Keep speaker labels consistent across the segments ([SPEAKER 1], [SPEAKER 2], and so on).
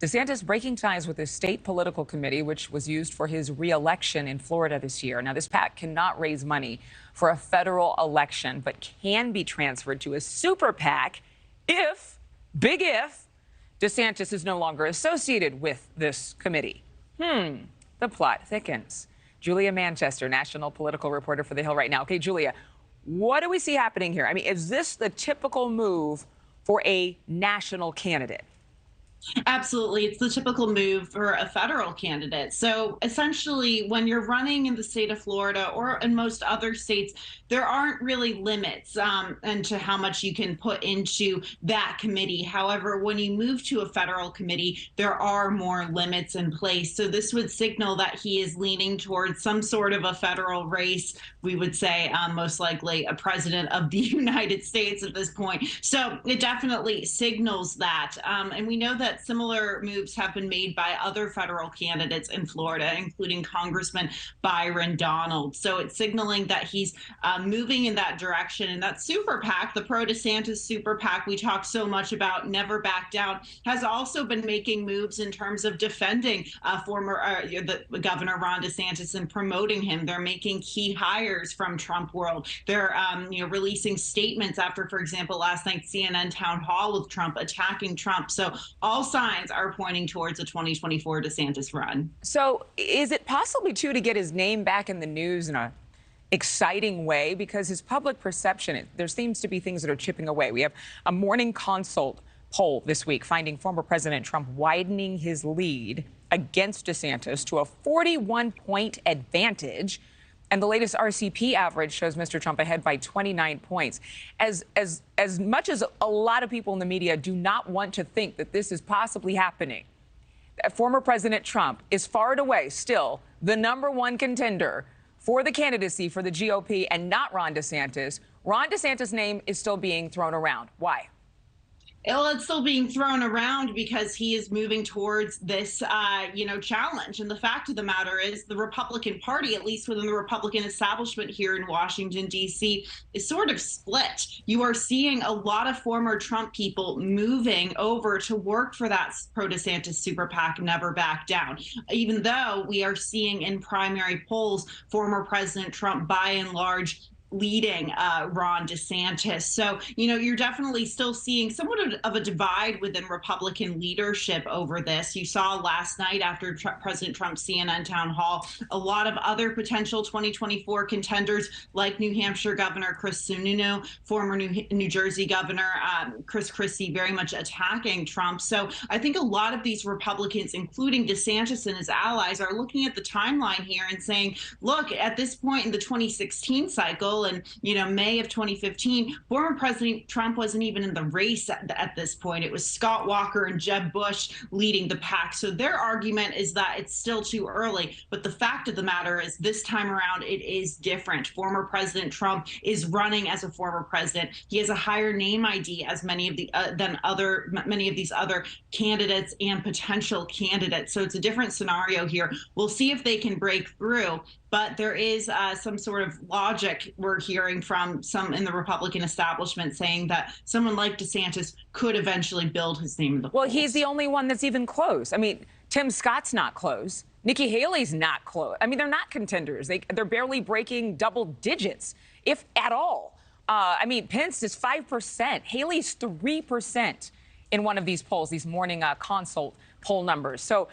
[SPEAKER 1] DeSantis breaking ties with his state political committee, which was used for his re-election in Florida this year. Now, this PAC cannot raise money for a federal election, but can be transferred to a super PAC if, big if, DeSantis is no longer associated with this committee. The plot thickens. Julia Manchester, national political reporter for The Hill right now. Okay, Julia, what do we see happening here? I mean, is this the typical move for a national candidate?
[SPEAKER 2] Absolutely. It's the typical move for a federal candidate. So essentially, when you're running in the state of Florida or in most other states, there aren't really limits into how much you can put into that committee. However, when you move to a federal committee, there are more limits in place. So this would signal that he is leaning towards some sort of a federal race. We would say most likely a president of the United States at this point. So it definitely signals that. And we know that similar moves have been made by other federal candidates in Florida, including Congressman Byron Donald. So it's signaling that he's moving in that direction. And that super PAC, the pro-DeSantis super PAC we talk so much about, Never Back Down, has also been making moves in terms of defending the Governor Ron DeSantis and promoting him. They're making key hires from Trump world. They're releasing statements after, for example, last night's CNN town hall with Trump attacking Trump. So all signs are pointing towards a 2024 DeSantis run.
[SPEAKER 1] So is it possible, too, to get his name back in the news in a exciting way? Because his public perception, there seems to be things that are chipping away. We have a Morning Consult poll this week finding former President Trump widening his lead against DeSantis to a 41-point advantage. And the latest RCP average shows Mr. Trump ahead by 29 points. As much as a lot of people in the media do not want to think that this is possibly happening, former President Trump is far and away still the #1 contender for the candidacy for the GOP and not Ron DeSantis. Ron DeSantis' name is still being thrown around. Why?
[SPEAKER 2] Well, it's still being thrown around because he is moving towards this, challenge. And the fact of the matter is the Republican Party, at least within the Republican establishment here in Washington, D.C., is sort of split. You are seeing a lot of former Trump people moving over to work for that pro-DeSantis super PAC, Never Back Down, even though we are seeing in primary polls former President Trump, by and large, leading Ron DeSantis. So, you're definitely still seeing somewhat of a divide within Republican leadership over this. You saw last night after President Trump's CNN town hall, a lot of other potential 2024 contenders like New Hampshire Governor Chris Sununu, former New Jersey Governor Chris Christie, very much attacking Trump. So I think a lot of these Republicans, including DeSantis and his allies, are looking at the timeline here and saying, look, at this point in the 2016 cycle, and May of 2015, former President Trump wasn't even in the race at this point. It was Scott Walker and Jeb Bush leading the PAC. So their argument is that it's still too early. But the fact of the matter is, this time around, it is different. Former President Trump is running as a former president. He has a higher name ID as many of these other candidates and potential candidates. So it's a different scenario here. We'll see if they can break through. But there is some sort of logic we're hearing from some in the Republican establishment saying that someone like DeSantis could eventually build his name in the polls.
[SPEAKER 1] Well, he's the only one that's even close. I mean, Tim Scott's not close. Nikki Haley's not close. I mean, they're not contenders. They're barely breaking double digits, if at all. Pence is 5%. Haley's 3% in one of these polls, these Morning Consult poll numbers. So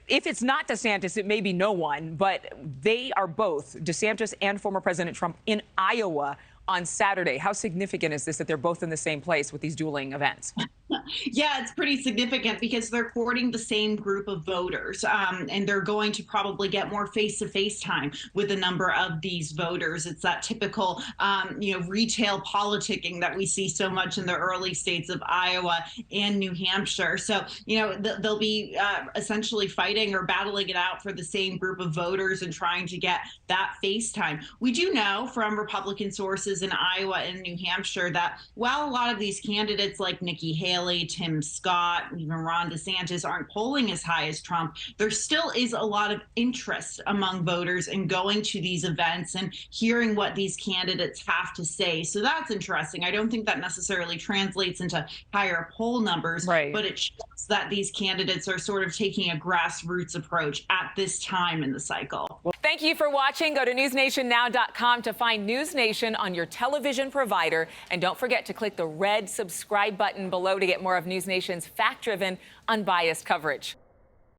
[SPEAKER 1] if it's not DeSantis, it may be no one, but they are both, DeSantis and former President Trump, in Iowa on Saturday. How significant is this that they're both in the same place with these dueling events?
[SPEAKER 2] Yeah, it's pretty significant because they're courting the same group of voters, and they're going to probably get more face-to-face time with a number of these voters. It's that typical, retail politicking that we see so much in the early states of Iowa and New Hampshire. So, they'll be essentially fighting or battling it out for the same group of voters and trying to get that face time. We do know from Republican sources in Iowa and New Hampshire that while a lot of these candidates like Nikki Haley, Haley, Tim Scott, even Ron DeSantis aren't polling as high as Trump, there still is a lot of interest among voters in going to these events and hearing what these candidates have to say. So that's interesting. I don't think that necessarily translates into higher poll numbers,
[SPEAKER 1] Right.
[SPEAKER 2] but it shows that these candidates are sort of taking a grassroots approach at this time in the cycle.
[SPEAKER 1] Thank you for watching. Go to newsnationnow.com to find News Nation on your television provider. And don't forget to click the red subscribe button below to get more of News Nation's fact-driven, unbiased coverage.